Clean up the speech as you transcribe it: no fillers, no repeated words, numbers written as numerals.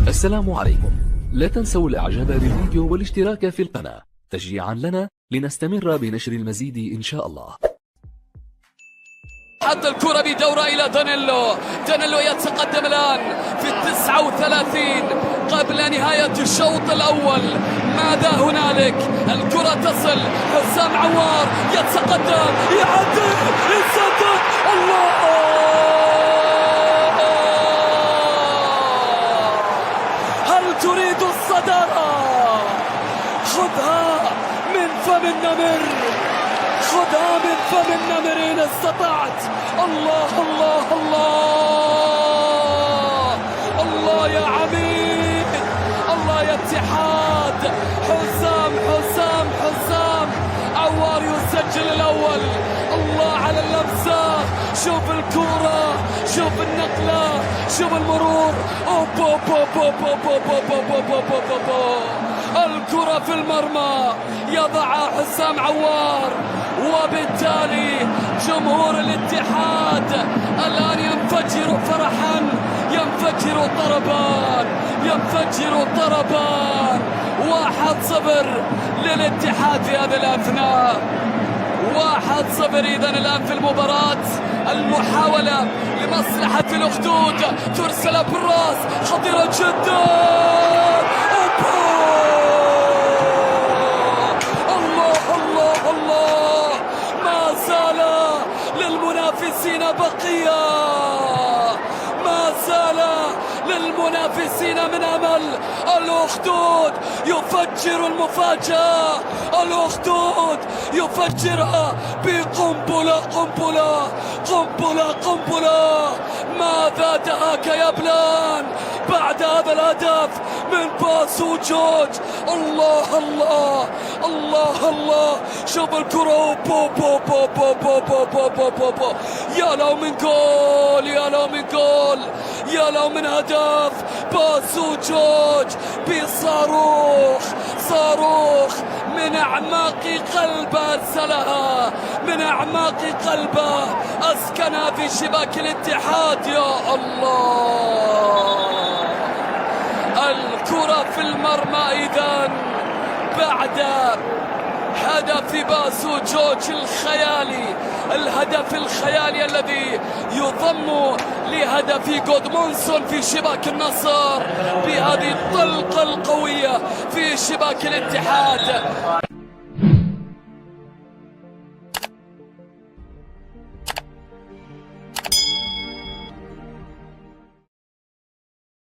السلام عليكم. لا تنسوا الاعجاب بالفيديو والاشتراك في القناة تشجيعا لنا لنستمر بنشر المزيد ان شاء الله. حط الكرة بدورة إلى دانيلو يتقدم الآن في 39 قبل نهاية الشوط الأول. ماذا هنالك؟ الكرة تصل، حسام عوار يتقدم، يعدي، يصدق، الله! هل تريد الصدارة؟ خذها من فم النمر، خذها من فم النمر إن استطعت. الله الله الله الله يا عميد، الله يا اتحاد. حسام عوار يسجل الأول. الله على اللمسة، شوف الكرة، شوف النقلة، شوف المرور. الكرة في المرمى يضعها حسام عوار، وبالتالي جمهور الاتحاد الآن ينفجر فرحا، ينفجر طربان. 1-0 للاتحاد في هذه الأثناء. 1-0 إذن الآن في المباراة. المحاولة لمصلحة الأخدود، ترسل بالراس خطيرة جدا. للمنافسين بقية، ما زال للمنافسين من أمل. الأخدود يفجر المفاجأة، الأخدود يفجرها بقنبلة. ماذا دهاك يا بلان بعد هذا الهدف من باسو جورج؟ الله الله الله الله، شوف الكرة، يا لو من جول، يا لو من جول، يا لو من هدف. باسو جورج بصاروخ من أعماق قلبه، أرسلها من أعماق قلبه، أسكنها في شباك الاتحاد. يا الله، الكرة في المرمى إذن بعد هدف باسو جورج الخيالي، الهدف الخيالي الذي يضم لهدف جودمونسون في شباك النصر بهذه الطلقة القوية في شباك الاتحاد.